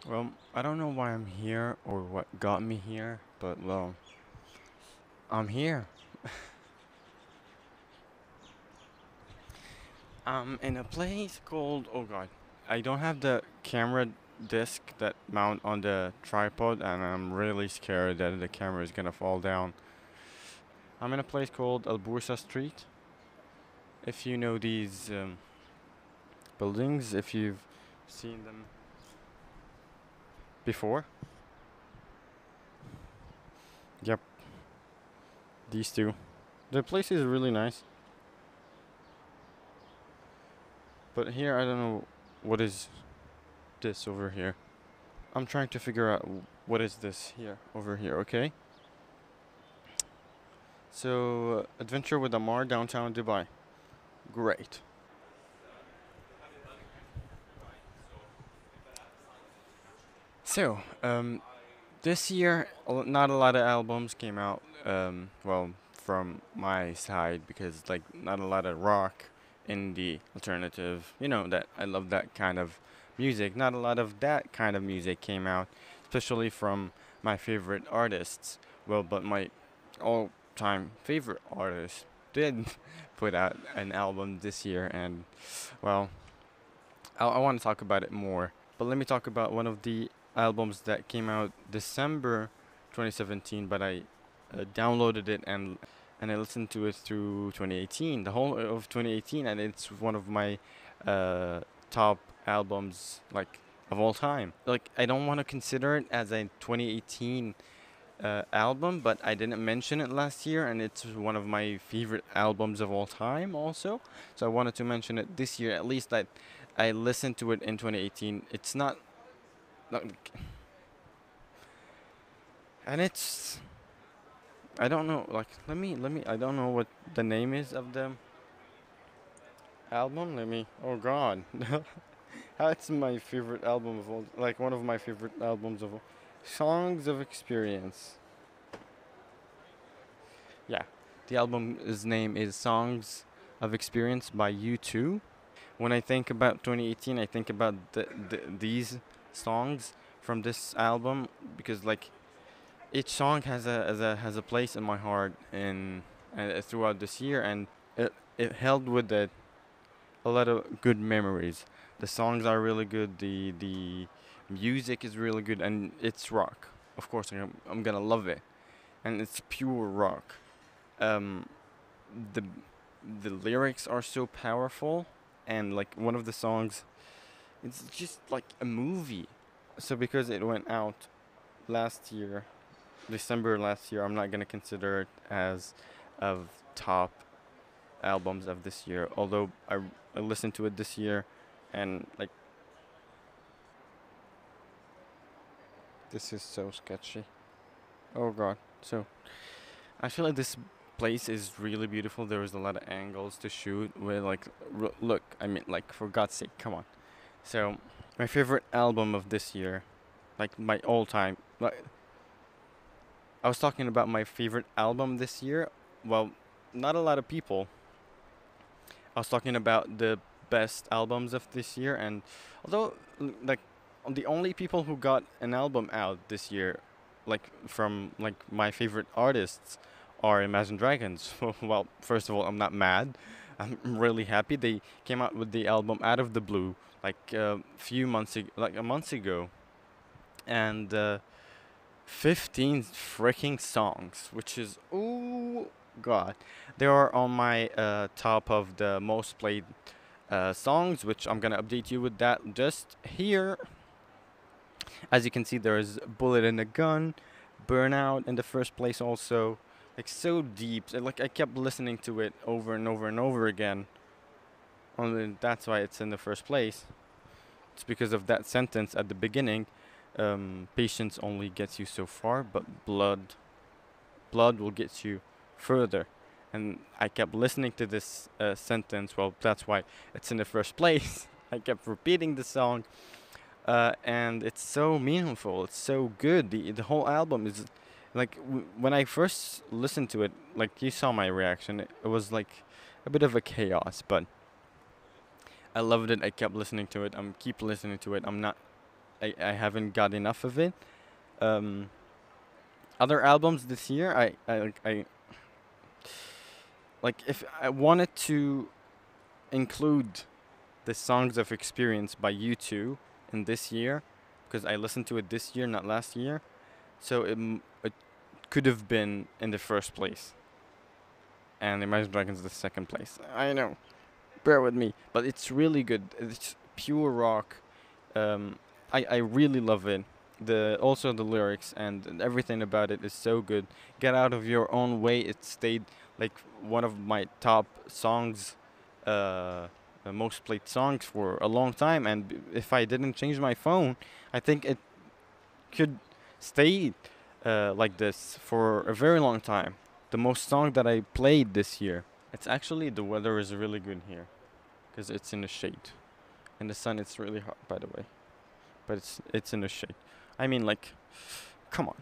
Well, I don't know why I'm here or what got me here, but well, I'm here. I'm in a place called, oh god, I don't have the camera disc that mount on the tripod, and I'm really scared that the camera is gonna fall down. I'm in a place called Al Bursa Street. If you know these buildings, if you've seen them before. Yep, these two. The place is really nice, but here I don't know what is this over here. I'm trying to figure out what is this here over here, okay? So, Adventure with Amar, downtown Dubai. Great. So, this year, not a lot of albums came out, well, from my side, because, like, not a lot of rock, indie, alternative, that I love that kind of music. Not a lot of that kind of music came out, especially from my favorite artists. Well, but my all-time favorite artist did put out an album this year, and, well, I want to talk about it more. But let me talk about one of the albums that came out December 2017, but I downloaded it and I listened to it through 2018, the whole of 2018, and it's one of my uh, top albums like of all time. Like I don't want to consider it as a 2018 album, but I didn't mention it last year, and it's one of my favorite albums of all time, also. So I wanted to mention it this year, at least that I listened to it in 2018. It's not, and it's I don't know. Like let me. I don't know what the name is of the album. Let me. Oh God, that's my favorite album of all. Like one of my favorite albums of all. Songs of Experience. Yeah, the album's name is Songs of Experience by U2. When I think about 2018, I think about these songs from this album because like each song has a place in my heart and throughout this year, and it held with a lot of good memories. The songs are really good. The music is really good, and it's rock. Of course, I'm gonna love it, and it's pure rock. Um, the the lyrics are so powerful, and like one of the songs, it's just like a movie. So because it went out last year, December last year, I'm not gonna consider it as of top albums of this year. Although I listened to it this year, and like this is so sketchy. Oh god. So I feel like this place is really beautiful. There was a lot of angles to shoot with like look. I mean, like for God's sake, come on. So my favorite album of this year, like my all time. Like I was talking about my favorite album this year. Well, not a lot of people. I was talking about the best albums of this year, and although like the only people who got an album out this year, like from like my favorite artists, are Imagine Dragons. Well, first of all, I'm not mad. I'm really happy they came out with the album out of the blue, like a few months ago, like a month ago, and 15 freaking songs, which is oh god. They are on my top of the most played songs, which I'm gonna update you with that just here. As you can see, there is Bullet in the Gun, Burnout in the first place also. Like so deep. Like I kept listening to it over and over and over again. Only that's why it's in the first place. It's because of that sentence at the beginning. Patience only gets you so far, but blood will get you further. And I kept listening to this sentence. Well, that's why it's in the first place. I kept repeating the song, and it's so meaningful. It's so good. The whole album is like when I first listened to it, like you saw my reaction. It was like a bit of a chaos, but I loved it. I kept listening to it. I'm keep listening to it. I'm not I haven't got enough of it. Um, Other albums this year, I like if I wanted to include the songs of Experience by U2 in this year, because I listened to it this year, not last year. So it could have been in the first place, and Imagine Dragons the second place. I know, bear with me, but it's really good. It's pure rock. Um, I really love it. The also the lyrics and everything about it is so good. Get Out of Your Own Way. It stayed like one of my top songs, most played songs for a long time. And if I didn't change my phone, I think it could stay like this for a very long time. The most song that I played this year. It's actually the weather is really good here, because it's in the shade. In the sun, it's really hot, by the way, but it's in the shade. I mean, like, come on.